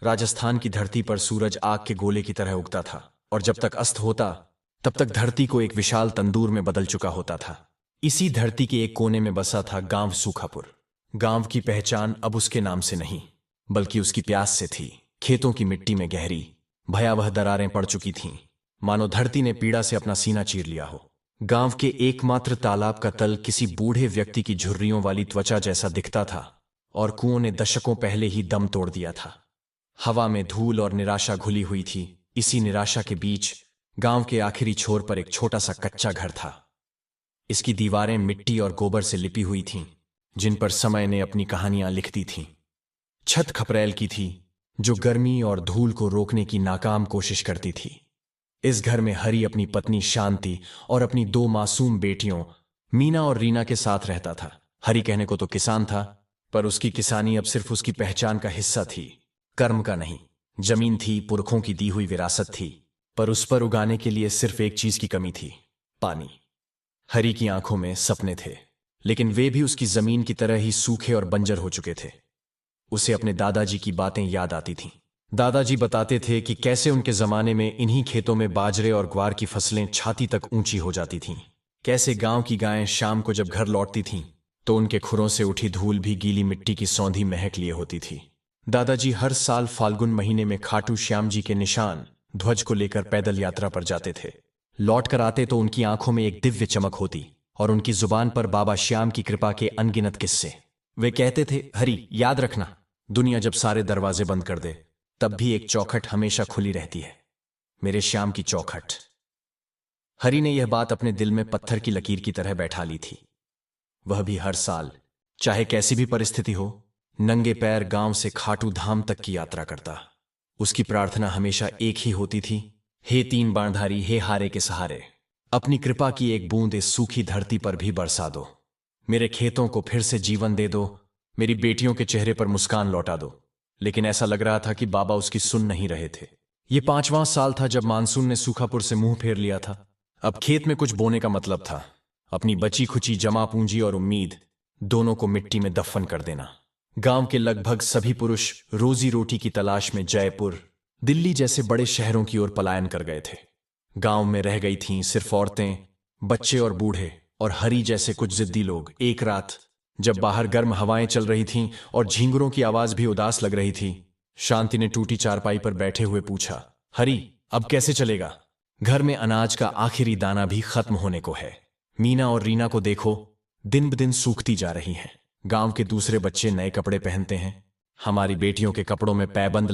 राजस्थान की धरती पर सूरज आग के गोले की तरह उगता था और जब तक अस्त होता तब तक धरती को एक विशाल तंदूर में बदल चुका होता था। इसी धरती के एक कोने में बसा था गांव सूखापुर। गांव की पहचान अब उसके नाम से नहीं बल्कि उसकी प्यास से थी। खेतों की मिट्टी में गहरी भयावह दरारें पड़ चुकी थीं, मानो धरती ने पीड़ा से अपना सीना चीर लिया हो। गांव के एकमात्र तालाब का तल किसी बूढ़े व्यक्ति की झुर्रियों वाली त्वचा जैसा दिखता था और कुओं ने दशकों पहले ही दम तोड़ दिया था। हवा में धूल और निराशा घुली हुई थी। इसी निराशा के बीच गांव के आखिरी छोर पर एक छोटा सा कच्चा घर था। इसकी दीवारें मिट्टी और गोबर से लिपी हुई थीं, जिन पर समय ने अपनी कहानियां लिख दी थीं। छत खपरेल की थी, जो गर्मी और धूल को रोकने की नाकाम कोशिश करती थी। इस घर में हरी अपनी पत्नी शांति और अपनी दो मासूम बेटियों मीना और रीना के साथ रहता था। हरी कहने को तो किसान था, पर उसकी किसानी अब सिर्फ उसकी पहचान का हिस्सा थी, कर्म का नहीं। जमीन थी, पुरखों की दी हुई विरासत थी, पर उस पर उगाने के लिए सिर्फ एक चीज की कमी थी, पानी। हरी की आंखों में सपने थे, लेकिन वे भी उसकी जमीन की तरह ही सूखे और बंजर हो चुके थे। उसे अपने दादाजी की बातें याद आती थीं। दादाजी बताते थे कि कैसे उनके जमाने में इन्हीं खेतों में बाजरे और ग्वार की फसलें छाती तक ऊंची हो जाती थीं। कैसे गांव की गायें शाम को जब घर लौटती थीं तो उनके खुरों से उठी धूल भी गीली मिट्टी की सौंधी महक लिए होती थी। दादाजी हर साल फाल्गुन महीने में खाटू श्याम जी के निशान ध्वज को लेकर पैदल यात्रा पर जाते थे। लौट कर आते तो उनकी आंखों में एक दिव्य चमक होती और उनकी जुबान पर बाबा श्याम की कृपा के अनगिनत किस्से। वे कहते थे, हरी याद रखना, दुनिया जब सारे दरवाजे बंद कर दे तब भी एक चौखट हमेशा खुली रहती है, मेरे श्याम की चौखट। हरी ने यह बात अपने दिल में पत्थर की लकीर की तरह बैठा ली थी। वह भी हर साल, चाहे कैसी भी परिस्थिति हो, नंगे पैर गांव से खाटू धाम तक की यात्रा करता। उसकी प्रार्थना हमेशा एक ही होती थी, हे तीन बाणधारी, हे हारे के सहारे, अपनी कृपा की एक बूंद इस सूखी धरती पर भी बरसा दो। मेरे खेतों को फिर से जीवन दे दो, मेरी बेटियों के चेहरे पर मुस्कान लौटा दो। लेकिन ऐसा लग रहा था कि बाबा उसकी सुन नहीं रहे थे। ये 5वां साल था जब मानसून ने सूखापुर से मुंह फेर लिया था। अब खेत में कुछ बोने का मतलब था अपनी बची खुची जमा पूंजी और उम्मीद दोनों को मिट्टी में दफन कर देना। गांव के लगभग सभी पुरुष रोजी रोटी की तलाश में जयपुर, दिल्ली जैसे बड़े शहरों की ओर पलायन कर गए थे। गांव में रह गई थीं सिर्फ औरतें, बच्चे और बूढ़े, और हरी जैसे कुछ जिद्दी लोग। एक रात जब बाहर गर्म हवाएं चल रही थीं और झींगुरों की आवाज भी उदास लग रही थी, शांति ने टूटी चारपाई पर बैठे हुए पूछा, हरी अब कैसे चलेगा? घर में अनाज का आखिरी दाना भी खत्म होने को है। मीना और रीना को देखो, दिन ब दिन सूखती जा रही हैं। गांव के दूसरे बच्चे नए कपड़े पहनते हैं, हमारी बेटियों के कपड़ों में पैबंद